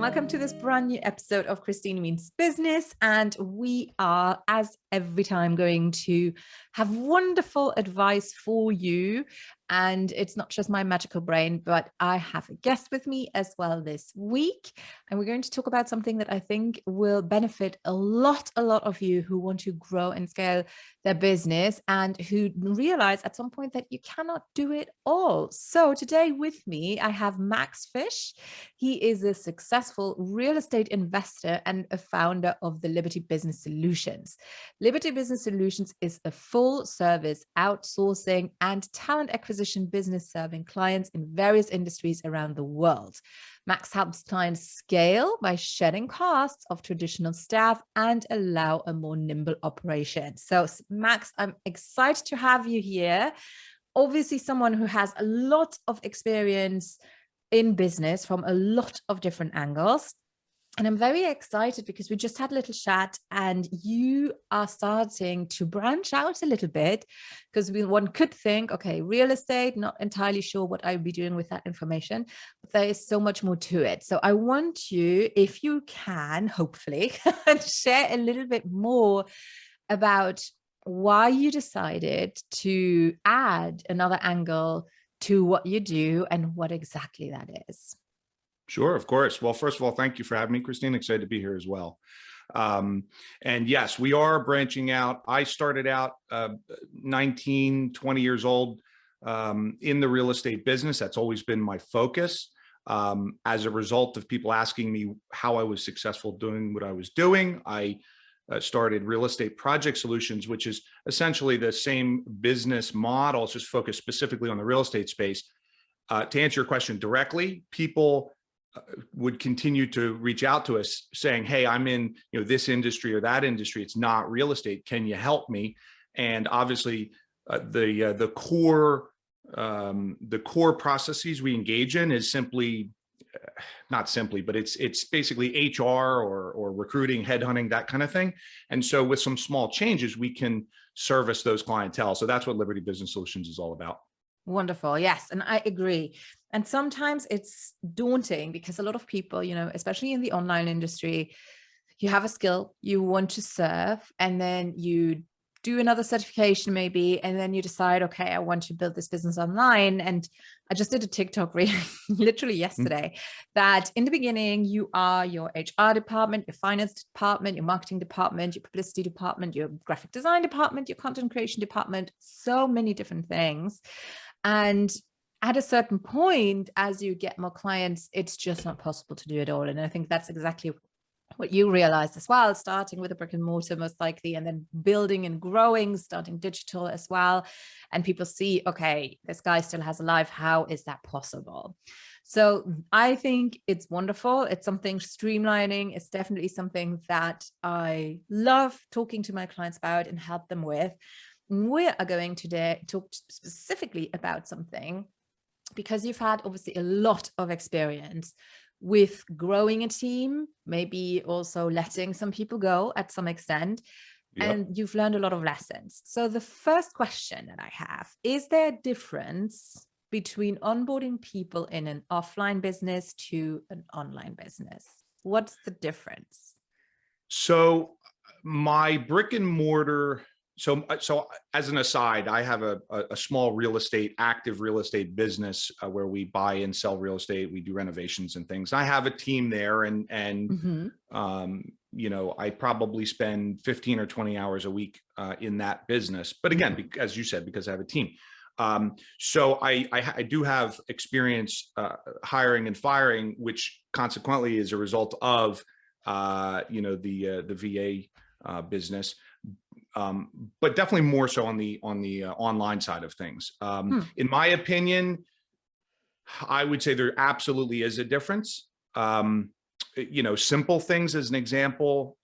welcome to this brand new episode of Christine Means Business. And we are, as every time, going to have wonderful advice for you. And it's not just my magical brain, but I have a guest with me as well this week. And we're going to talk about something that I think will benefit a lot of you who want to grow and scale their business and who realize at some point that you cannot do it all. So today with me, I have Max Fisch. He is a successful real estate investor and a founder of the Liberty Business Solutions. Liberty Business Solutions is a full service outsourcing and talent acquisition business serving clients in various industries around the world. Max helps clients scale by shedding costs of traditional staff and allow a more nimble operation. So Max, I'm excited to have you here. Obviously, someone who has a lot of experience in business from a lot of different angles. And I'm very excited because we just had a little chat and you are starting to branch out a little bit because one could think, okay, real estate, not entirely sure what I would be doing with that information, but there is so much more to it. So I want you, if you can, hopefully, share a little bit more about why you decided to add another angle to what you do and what exactly that is. Sure, of course. Well, first of all, thank you for having me, Christine. Excited to be here as well. And yes, we are branching out. I started out 19, 20 years old in the real estate business. That's always been my focus. As a result of people asking me how I was successful doing what I was doing, I started Real Estate Project Solutions, which is essentially the same business model, it's just focused specifically on the real estate space. To answer your question directly, people would continue to reach out to us saying, hey, I'm in this industry or that industry. It's not real estate. Can you help me? And obviously the core processes we engage in is simply, not simply, but it's basically HR or recruiting, headhunting, that kind of thing. And so with some small changes, we can service those clientele. So that's what Liberty Business Solutions is all about. Wonderful. Yes. And I agree. And sometimes it's daunting because a lot of people, especially in the online industry, you have a skill, you want to serve, and then you do another certification maybe, and then you decide, okay, I want to build this business online. And I just did a TikTok reel literally yesterday that in the beginning, you are your HR department, your finance department, your marketing department, your publicity department, your graphic design department, your content creation department, so many different things. And at a certain point, as you get more clients, it's just not possible to do it all. And I think that's exactly what you realized as well, starting with a brick and mortar most likely, and then building and growing, starting digital as well. And people see, okay, this guy still has a life. How is that possible? So I think it's wonderful. It's something streamlining. It's definitely something that I love talking to my clients about and help them with. We are going today to talk specifically about something because you've had obviously a lot of experience with growing a team, maybe also letting some people go at some extent, and you've learned a lot of lessons. So the first question that I have, is there a difference between onboarding people in an offline business to an online business? What's the difference? So my brick and mortar, so as an aside, I have a small active real estate business where we buy and sell real estate. We do renovations and things. I have a team there, and I probably spend 15 or 20 hours a week in that business. But again, as you said, because I have a team. So I do have experience hiring and firing, which consequently is a result of the VA business. But definitely more so on the online side of things. In my opinion, I would say there absolutely is a difference. Simple things as an example,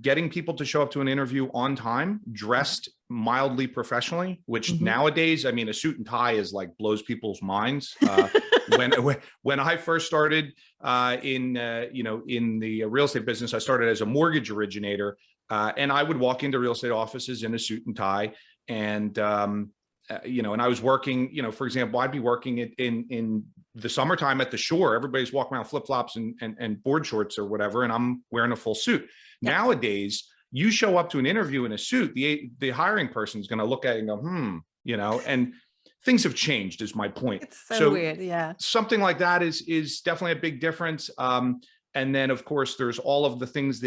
getting people to show up to an interview on time, dressed mildly professionally, which nowadays, I mean, a suit and tie is like blows people's minds. When I first started in the real estate business, I started as a mortgage originator. And I would walk into real estate offices in a suit and tie, and and I was working, for example, I'd be working in the summertime at the shore, everybody's walking around flip-flops and board shorts or whatever, and I'm wearing a full suit. Yeah. Nowadays, you show up to an interview in a suit, the hiring person is going to look at it and go, you know, and things have changed is my point. It's so weird. Yeah. Something like that is definitely a big difference. And then of course there's all of the things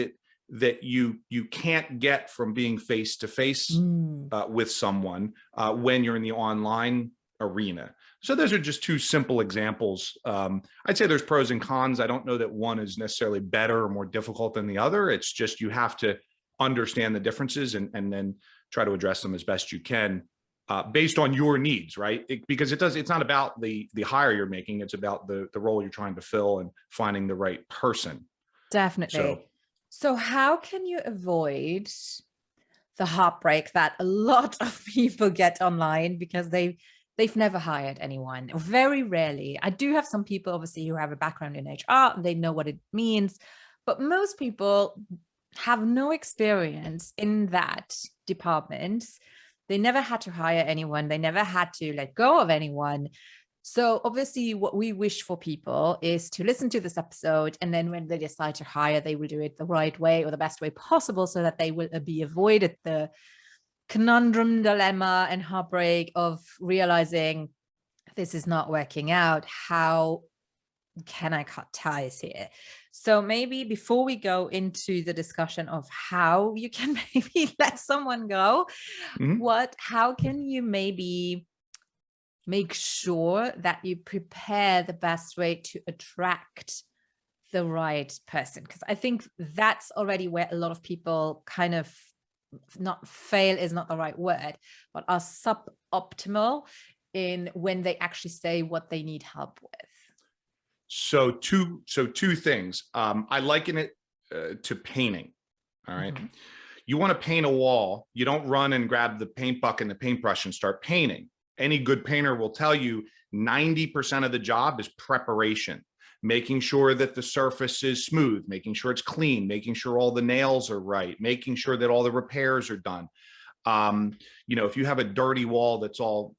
that you can't get from being face to face with someone when you're in the online arena. So those are just two simple examples. I'd say there's pros and cons. I don't know that one is necessarily better or more difficult than the other. It's just you have to understand the differences and then try to address them as best you can based on your needs, right? Because it's not about the hire you're making. It's about the role you're trying to fill and finding the right person. Definitely. So how can you avoid the heartbreak that a lot of people get online because they've never hired anyone, very rarely. I do have some people obviously who have a background in HR, they know what it means, but most people have no experience in that department. They never had to hire anyone. They never had to let go of anyone. So obviously what we wish for people is to listen to this episode, and then when they decide to hire, they will do it the right way or the best way possible so that they will be avoided the conundrum, dilemma, and heartbreak of realizing this is not working out. How can I cut ties here? So maybe before we go into the discussion of how you can maybe let someone go, how can you maybe make sure that you prepare the best way to attract the right person? Because I think that's already where a lot of people kind of not fail is not the right word, but are suboptimal in when they actually say what they need help with. So two things. I liken it to painting. All right. You want to paint a wall. You don't run and grab the paint bucket and the paintbrush and start painting. Any good painter will tell you 90% of the job is preparation, making sure that the surface is smooth, making sure it's clean, making sure all the nails are right, making sure that all the repairs are done. You know, if you have a dirty wall that's all,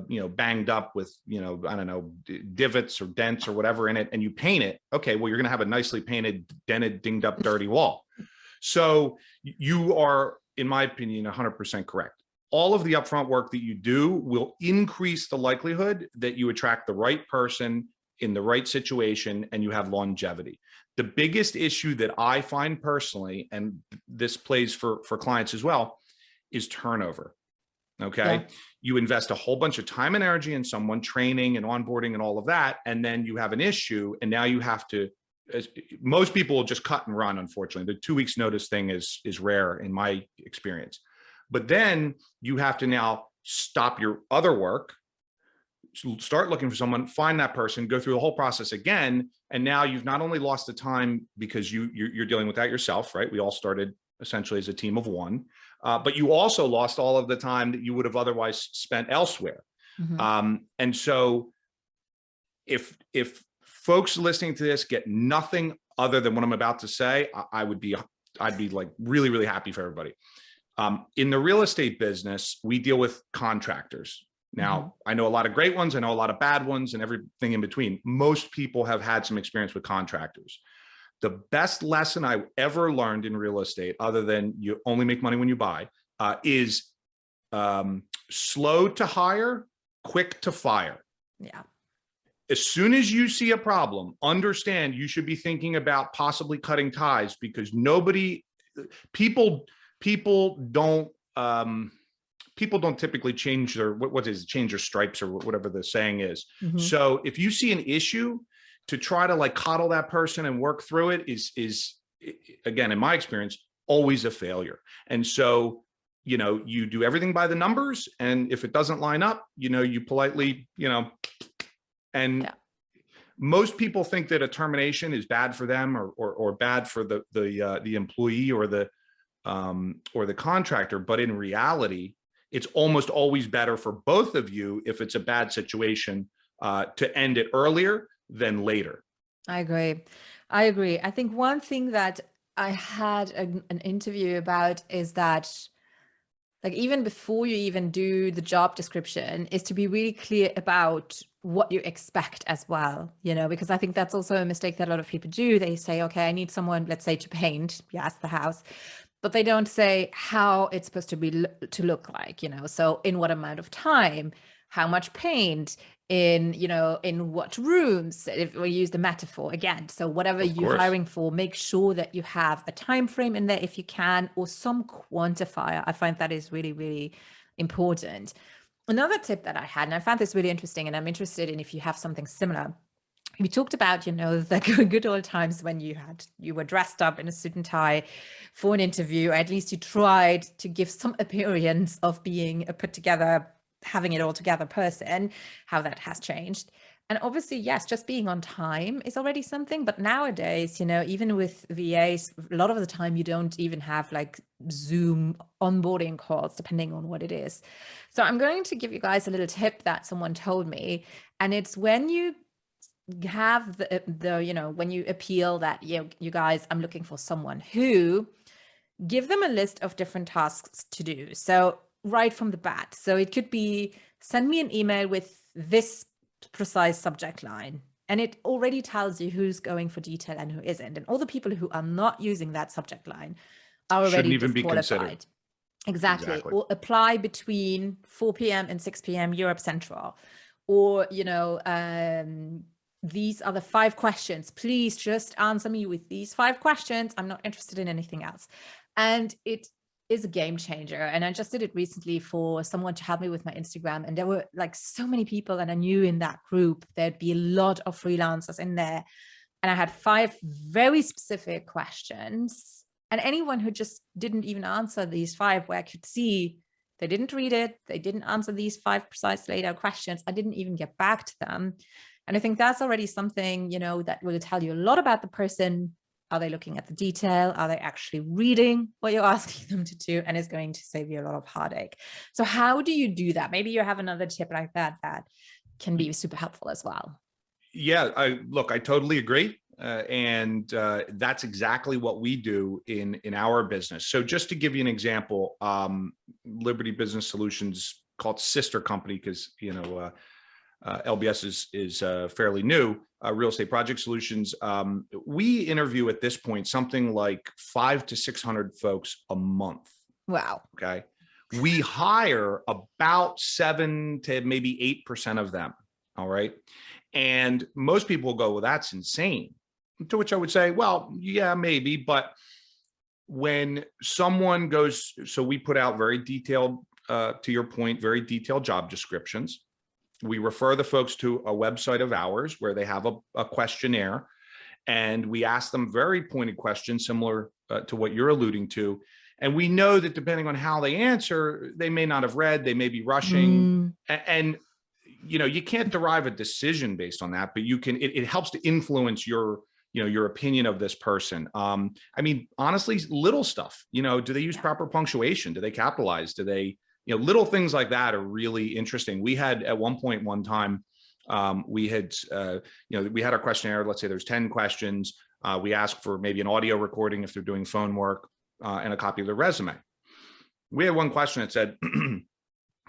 you know, banged up with, you know, I don't know, divots or dents or whatever in it, and you paint it, okay, well, you're going to have a nicely painted, dented, dinged up, dirty wall. So you are, in my opinion, 100% correct. All of the upfront work that you do will increase the likelihood that you attract the right person in the right situation and you have longevity. The biggest issue that I find personally, and this plays for clients as well, is turnover. Okay. Yeah. You invest a whole bunch of time and energy in someone, training and onboarding and all of that. And then you have an issue. And now you have to, most people will just cut and run. Unfortunately, the 2 weeks notice thing is rare in my experience. But then you have to now stop your other work, start looking for someone, find that person, go through the whole process again. And now you've not only lost the time because you're dealing with that yourself, right? We all started essentially as a team of one, but you also lost all of the time that you would have otherwise spent elsewhere. And so if folks listening to this get nothing other than what I'm about to say, I'd be like really, really happy for everybody. In the real estate business, we deal with contractors. Now, I know a lot of great ones. I know a lot of bad ones and everything in between. Most people have had some experience with contractors. The best lesson I ever learned in real estate, other than you only make money when you buy, is slow to hire, quick to fire. Yeah. As soon as you see a problem, understand you should be thinking about possibly cutting ties, because people don't typically change their change their stripes or whatever the saying is. So if you see an issue, to try to like coddle that person and work through it is again, in my experience, always a failure. And so, you know, you do everything by the numbers, and if it doesn't line up, you know, you politely, you know, and yeah. Most people think that a termination is bad for them or bad for the employee or the contractor. But in reality, it's almost always better for both of you if it's a bad situation to end it earlier than later. I agree. I think one thing that I had an interview about is that, like, even before you even do the job description, is to be really clear about what you expect as well, you know, because I think that's also a mistake that a lot of people do. They say, okay, I need someone, let's say, to paint, yes, the house, but they don't say how it's supposed to be to look like, you know. So in what amount of time, how much paint, in, you know, in what rooms, if we use the metaphor again. So whatever Of you're course. hiring for, make sure that you have a time frame in there if you can, or some quantifier. I find that is really, really important. Another tip that I had, and I found this really interesting, and I'm interested in if you have something similar. We talked about, you know, the good old times when you were dressed up in a suit and tie for an interview, or at least you tried to give some appearance of being a put together, having it all together person, how that has changed. And obviously, yes, just being on time is already something. But nowadays, you know, even with VAs, a lot of the time you don't even have like Zoom onboarding calls, depending on what it is. So I'm going to give you guys a little tip that someone told me. And it's when you have the you know, when you appeal that, you guys, I'm looking for someone who, give them a list of different tasks to do. So right from the bat. So it could be, send me an email with this precise subject line. And it already tells you who's going for detail and who isn't. And all the people who are not using that subject line are already Shouldn't even be considered. disqualified. Exactly. Exactly. Or apply between 4 p.m. and 6 p.m. Europe Central. Or, you know, these are the 5 questions. Please just answer me with these 5 questions. I'm not interested in anything else. And it is a game changer. And I just did it recently for someone to help me with my Instagram. And there were like so many people, and I knew in that group there'd be a lot of freelancers in there. And I had 5 very specific questions. And anyone who just didn't even answer these 5, where I could see they didn't read it, they didn't answer these 5 precise laid out questions, I didn't even get back to them. And I think that's already something, you know, that will tell you a lot about the person. Are they looking at the detail? Are they actually reading what you're asking them to do? And it's going to save you a lot of heartache. So how do you do that? Maybe you have another tip like that that can be super helpful as well. Yeah, I totally agree. And that's exactly what we do in our business. So just to give you an example, Liberty Business Solutions, called sister company, because, you know, LBS is fairly new, Real Estate Project Solutions. We interview at this point something like 500 to 600 folks a month. Wow. Okay. We hire about 7 to maybe 8% of them. All right. And most people go, well, that's insane. To which I would say, well, yeah, maybe. But when someone goes, so we put out very detailed, to your point, very detailed job descriptions. We refer the folks to a website of ours where they have a questionnaire, and we ask them very pointed questions similar to what you're alluding to. And we know that depending on how they answer, they may not have read, they may be rushing. And you know, you can't derive a decision based on that, but you can, it helps to influence your, you know, your opinion of this person. I mean, honestly, little stuff, you know, do they use proper punctuation? Do they capitalize? Do they, you know, little things like that are really interesting. We had at one time, we had, you know, we had our questionnaire. Let's say there's 10 questions. We asked for maybe an audio recording if they're doing phone work, and a copy of their resume. We had one question that said,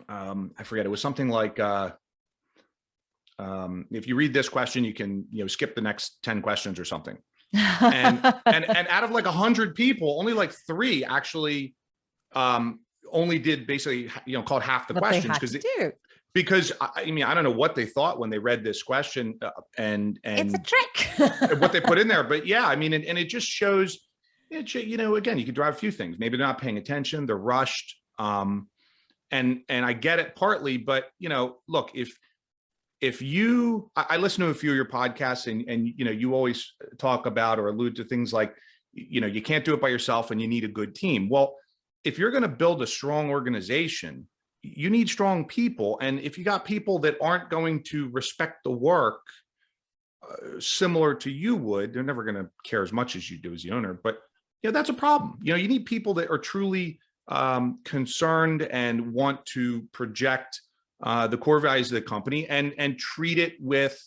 I forget, it was something like, if you read this question, you can, you know, skip the next 10 questions or something. And out of like 100 people, only like 3 actually, only did basically, you know, called half the What questions, because I mean, I don't know what they thought when they read this question, and it's a trick. what they put in there. But yeah, I mean, and it just shows, you know, again, you could drive a few things. Maybe they're not paying attention, they're rushed. And I get it partly, but you know, look, if you, I listen to a few of your podcasts, and you know, you always talk about or allude to things like, you know, you can't do it by yourself and you need a good team. Well, if you're going to build a strong organization, you need strong people. And if you got people that aren't going to respect the work similar to you would, they're never going to care as much as you do as the owner. But you know, that's a problem. You know, you need people that are truly concerned and want to project the core values of the company and treat it with,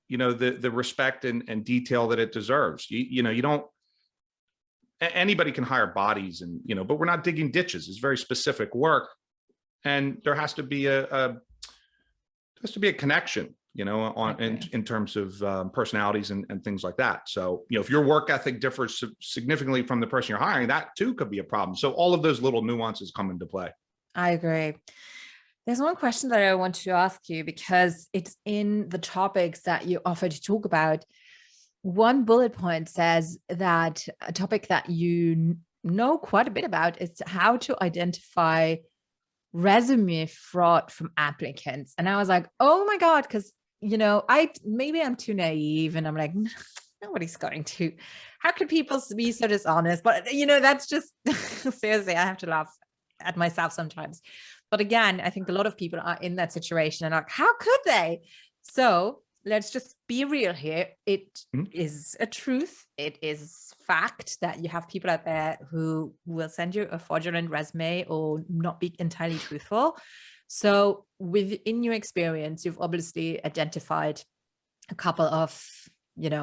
you know, the respect and detail that it deserves. You know, you don't, anybody can hire bodies, and, you know, but we're not digging ditches. It's very specific work, and there has to be a connection. in terms of personalities and things like that. So, if your work ethic differs significantly from the person you're hiring, that too could be a problem. So all of those little nuances come into play. I agree. There's one question that I want to ask you because it's in the topics that you offer to talk about. One bullet point says that a topic that you know quite a bit about is how to identify resume fraud from applicants. And I was like, oh my God, because maybe I'm too naive and I'm like, nobody's going to. How could people be so dishonest? But that's just seriously, I have to laugh at myself sometimes. But again, I think a lot of people are in that situation and are like, how could they? So let's just be real here. It is a truth. It is fact that you have people out there who will send you a fraudulent resume or not be entirely truthful. So within your experience, you've obviously identified a couple of,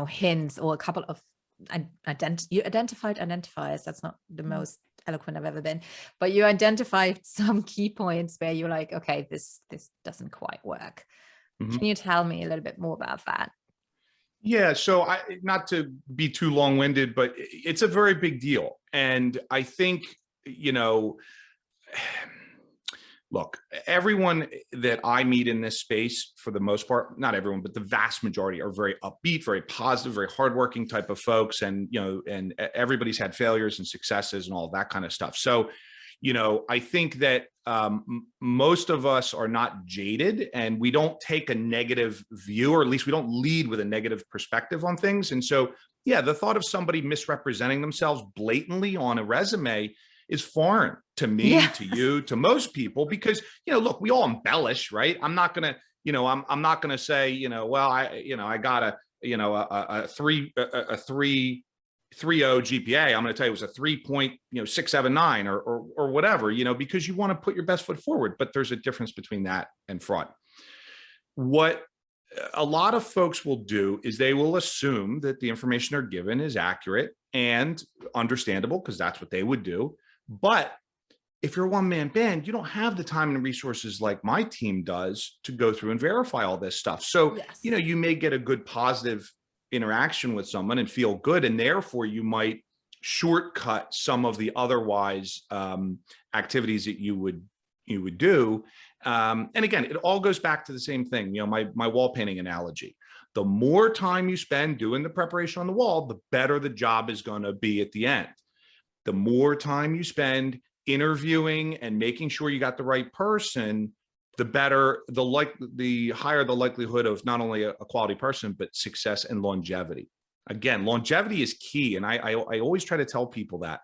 hints or a couple of you identified identifiers. That's not the most eloquent I've ever been, but you identified some key points where you're like, okay, this doesn't quite work. Can you tell me a little bit more about that? Yeah, so not to be too long-winded, but it's a very big deal. And I think, look, everyone that I meet in this space, for the most part, not everyone, but the vast majority are very upbeat, very positive, very hardworking type of folks. And, and everybody's had failures and successes and all that kind of stuff. So, I think that most of us are not jaded and we don't take a negative view, or at least we don't lead with a negative perspective on things. And so, yeah, the thought of somebody misrepresenting themselves blatantly on a resume is foreign to me, to you, to most people, because, look, we all embellish, right? I'm not going to, I'm not going to say, well, I got a 3.0 GPA. I'm going to tell you it was a 3.679 or whatever, because you want to put your best foot forward. But there's a difference between that and fraud. What a lot of folks will do is they will assume that the information they're given is accurate and understandable, because that's what they would do. But if you're a one-man band, you don't have the time and resources like my team does to go through and verify all this stuff. So, you may get a good positive interaction with someone and feel good, and therefore you might shortcut some of the otherwise activities that you would do. And again, it all goes back to the same thing. My wall painting analogy. The more time you spend doing the preparation on the wall, the better the job is going to be at the end. The more time you spend interviewing and making sure you got the right person, the better, the higher the likelihood of not only a quality person, but success and longevity. Again, longevity is key. And I always try to tell people that.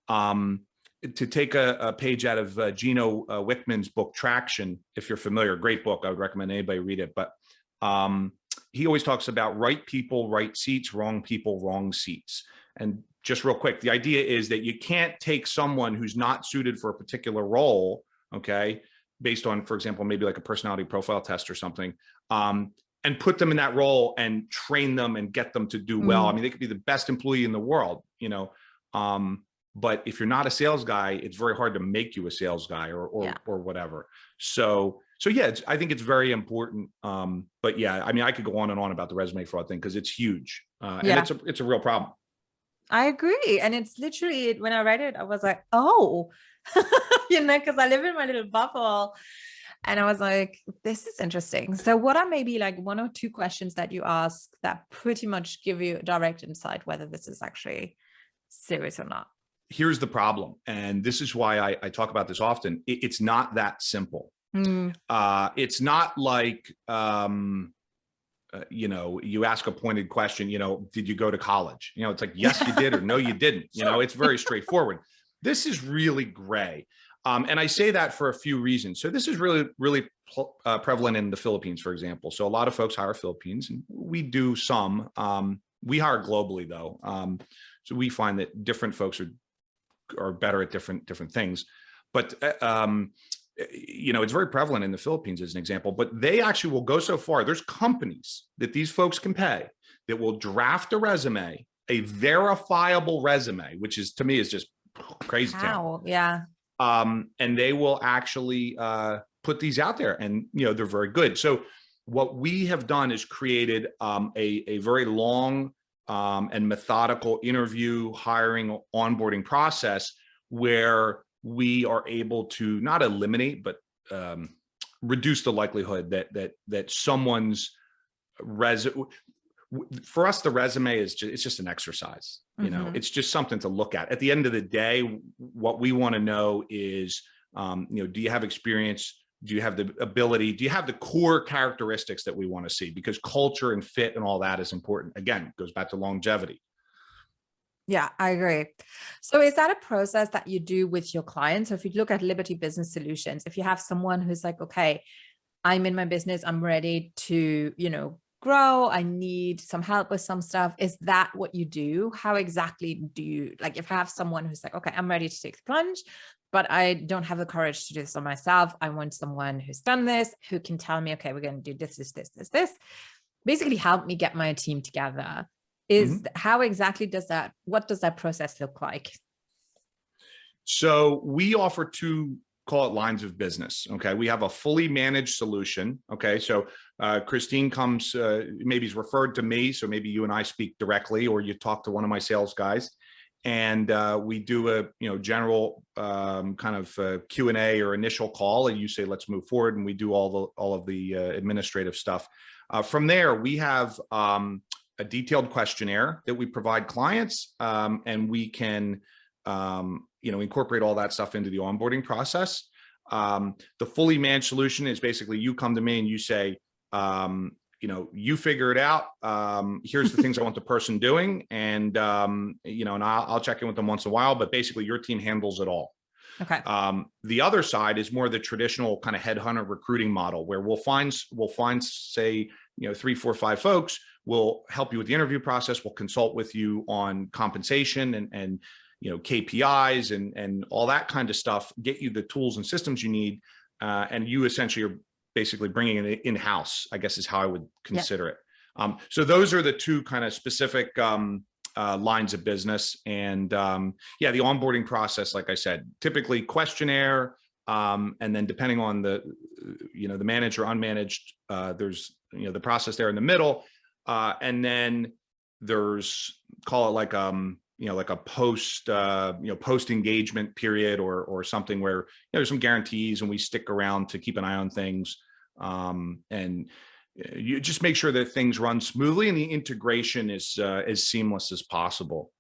To take a page out of Gino Wickman's book, Traction, if you're familiar, great book. I would recommend anybody read it. But he always talks about right people, right seats, wrong people, wrong seats. And just real quick, the idea is that you can't take someone who's not suited for a particular role, okay, based on, for example, maybe like a personality profile test or something, and put them in that role and train them and get them to do well. I mean, they could be the best employee in the world, but if you're not a sales guy, it's very hard to make you a sales guy or whatever. So yeah, I think it's very important. But yeah, I mean, I could go on and on about the resume fraud thing because it's huge, and it's a real problem. I agree. And it's literally, when I read it, I was like, oh, because I live in my little bubble. And I was like, this is interesting. So what are maybe like one or two questions that you ask that pretty much give you a direct insight whether this is actually serious or not? Here's the problem. And this is why I talk about this often. It's not that simple. It's not like, you ask a pointed question, did you go to college? It's like, yes, you did, or no, you didn't. It's very straightforward. This is really gray. And I say that for a few reasons. So this is really, really prevalent in the Philippines, for example. So a lot of folks hire Philippines, and we do some. We hire globally, though. So we find that different folks are better at different things. But it's very prevalent in the Philippines as an example, but they actually will go so far. There's companies that these folks can pay that will draft a resume, a verifiable resume, which is, to me, is just crazy town. Yeah. And they will actually put these out there, and they're very good. So what we have done is created a very long and methodical interview, hiring, onboarding process where we are able to not eliminate, but reduce the likelihood that someone's for us, the resume is just, it's just an exercise. You know, it's just something to look at. At the end of the day, what we want to know is, you know, do you have experience? Do you have the ability? Do you have the core characteristics that we want to see? Because culture and fit and all that is important. Again, it goes back to longevity. Yeah, I agree. So is that a process that you do with your clients? So if you look at Liberty Business Solutions, if you have someone who's like, okay, I'm in my business, I'm ready to, you know, grow, I need some help with some stuff. Is that what you do? How exactly do you, like, if I have someone who's like, okay, I'm ready to take the plunge, but I don't have the courage to do this on myself. I want someone who's done this, who can tell me, okay, we're going to do this, basically help me get my team together. How exactly does that, what does that process look like? So we offer two, call it lines of business. Okay. We have a fully managed solution. Okay. So Christine comes, maybe is referred to me. So maybe you and I speak directly, or you talk to one of my sales guys, and we do a, you know, general kind of Q&A or initial call, and you say, let's move forward. And we do all of the administrative stuff. From there, we have a detailed questionnaire that we provide clients, and we can, you know, incorporate all that stuff into the onboarding process. The fully managed solution is basically you come to me and you say, you know, you figure it out. Here's the things I want the person doing. And, you know, and I'll check in with them once in a while, but basically your team handles it all. Okay. The other side is more the traditional kind of headhunter recruiting model, where we'll find, say, you know, 3, 4, 5 folks. We'll help you with the interview process. We'll consult with you on compensation and you know, KPIs and all that kind of stuff, get you the tools and systems you need. And you essentially are basically bringing it in-house, I guess is how I would consider it. So those are the two kind of specific lines of business. And yeah, the onboarding process, like I said, typically questionnaire, and then depending on the, you know, the managed or unmanaged, there's, you know, the process there in the middle. And then there's, call it like, you know, like a post, you know, post engagement period or something where, you know, there's some guarantees and we stick around to keep an eye on things. And you just make sure that things run smoothly and the integration is as seamless as possible.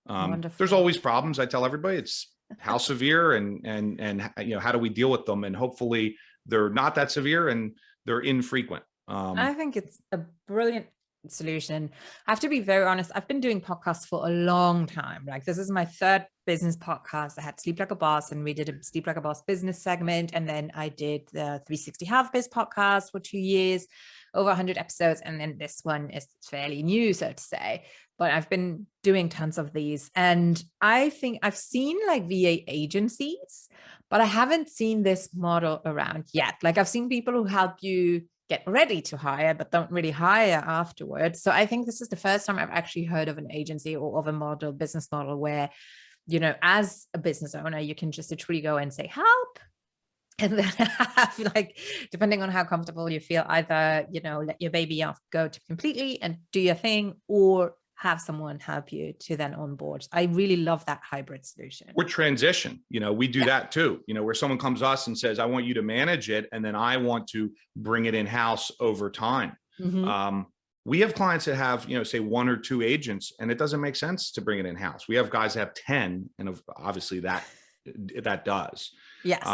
There's always problems. I tell everybody, it's how severe and you know, how do we deal with them? And hopefully they're not that severe and they're infrequent. I think it's a brilliant solution. I have to be very honest. I've been doing podcasts for a long time. Like, this is my 3rd business podcast. I had Sleep Like a Boss, and we did a Sleep Like a Boss business segment. And then I did the 360 Health Biz podcast for 2 years, over 100 episodes. And then this one is fairly new, so to say, but I've been doing tons of these. And I think I've seen like VA agencies, but I haven't seen this model around yet. Like, I've seen people who help you get ready to hire, but don't really hire afterwards. So I think this is the first time I've actually heard of an agency or of a model, business model, where, you know, as a business owner, you can just literally go and say, help. And then have, like, depending on how comfortable you feel, either, you know, let your baby off, go to completely and do your thing, or have someone help you to then onboard. I really love that hybrid solution. Or transition, you know, we do that too, you know, where someone comes to us and says, I want you to manage it, and then I want to bring it in-house over time. We have clients that have, you know, say 1 or 2 agents, and it doesn't make sense to bring it in-house. We have guys that have 10, and obviously that does. Yes.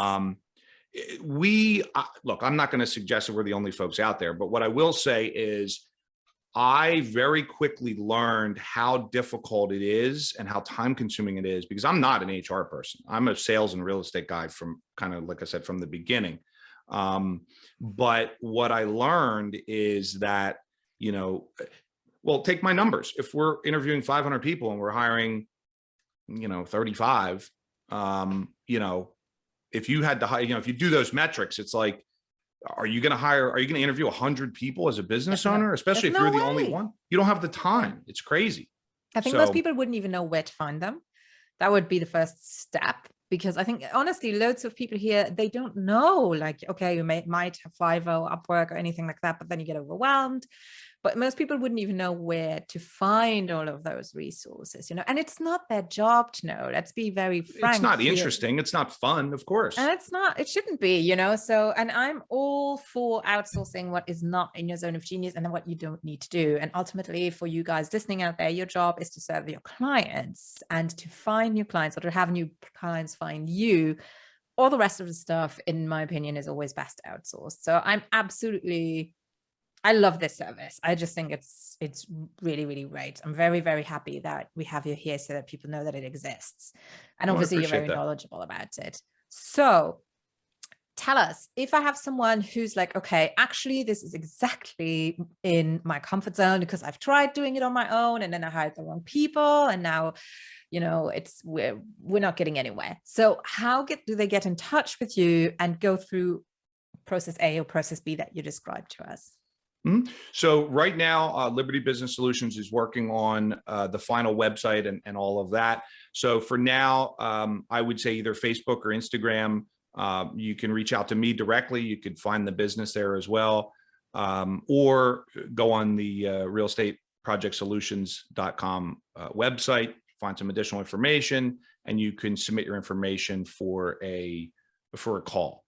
Look, I'm not going to suggest that we're the only folks out there, but what I will say is I very quickly learned how difficult it is and how time consuming it is, because I'm not an HR person. I'm a sales and real estate guy from kind of, like I said, from the beginning. But what I learned is that, you know, well, take my numbers. If we're interviewing 500 people and we're hiring, you know, 35, you know, if you had to hire, you know, if you do those metrics, it's like, are you going to interview 100 people as a business owner, especially if you're the only one? You don't have the time. It's crazy. I think most people wouldn't even know where to find them. That would be the first step. because I think honestly, loads of people here, they don't know, like, okay, you might have 5 Upwork or anything like that, but then you get overwhelmed. But most people wouldn't even know where to find all of those resources, and it's not their job to know. Let's be very frank. It's not here. interesting. It's not fun, of course. And it shouldn't be, so, and I'm all for outsourcing what is not in your zone of genius and what you don't need to do. And ultimately, for you guys listening out there, your job is to serve your clients and to find new clients, or to have new clients find you. All the rest of the stuff, in my opinion, is always best outsourced. So I love this service. I just think it's really, really great. I'm very, very happy that we have you here so that people know that it exists. And obviously you're very knowledgeable about it. So tell us, if I have someone who's like, okay, actually, this is exactly in my comfort zone because I've tried doing it on my own and then I hired the wrong people and now, we're not getting anywhere. So how do they get in touch with you and go through process A or process B that you described to us? So right now, Liberty Business Solutions is working on the final website and all of that. So for now, I would say either Facebook or Instagram. You can reach out to me directly. You could find the business there as well, or go on the realestateprojectsolutions.com website, find some additional information, and you can submit your information for a call.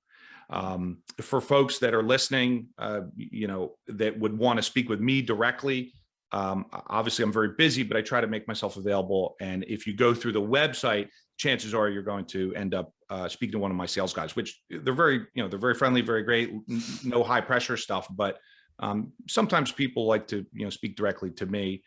For folks that are listening, that would want to speak with me directly, obviously I'm very busy, but I try to make myself available. And if you go through the website, chances are you're going to end up speaking to one of my sales guys, which they're very friendly, very great, no high pressure stuff. But sometimes people like to, speak directly to me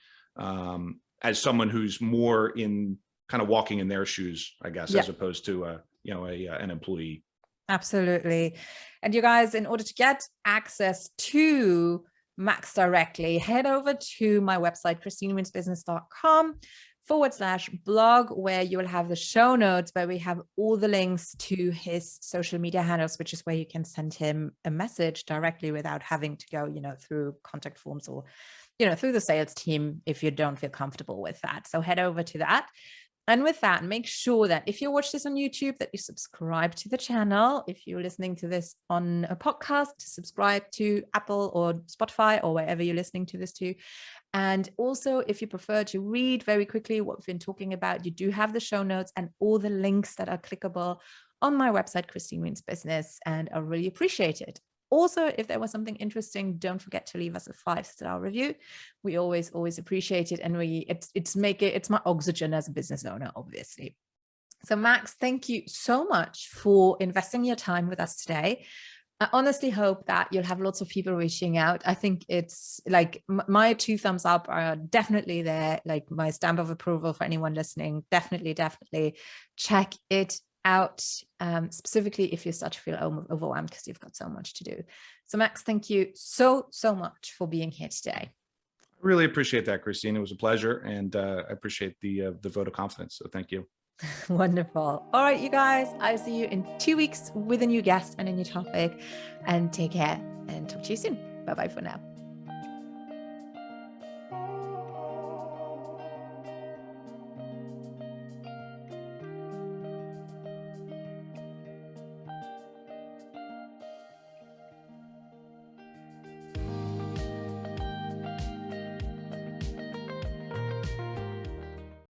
as someone who's more in kind of walking in their shoes, I guess, as opposed to an employee. Absolutely. And you guys, in order to get access to Max directly, head over to my website, christinewinsbusiness.com/blog, where you will have the show notes where we have all the links to his social media handles, which is where you can send him a message directly without having to go, through contact forms or, through the sales team if you don't feel comfortable with that. So head over to that. And with that, make sure that if you watch this on YouTube, that you subscribe to the channel. If you're listening to this on a podcast, subscribe to Apple or Spotify or wherever you're listening to this to. And also, if you prefer to read very quickly what we've been talking about, you do have the show notes and all the links that are clickable on my website, Christine Wiens Business, and I really appreciate it. Also, if there was something interesting, don't forget to leave us a 5-star review. We always appreciate it. And it's my oxygen as a business owner, obviously. So Max, thank you so much for investing your time with us today. I honestly hope that you'll have lots of people reaching out. I think it's like my 2 thumbs up are definitely there, like my stamp of approval for anyone listening. Definitely check it out, specifically if you start to feel overwhelmed because you've got so much to do. So Max, thank you so much for being here today. I really appreciate that, Christine. It was a pleasure, and I appreciate the vote of confidence. So thank you. Wonderful. All right, you guys, I'll see you in 2 weeks with a new guest and a new topic, and take care and talk to you soon. Bye-bye for now.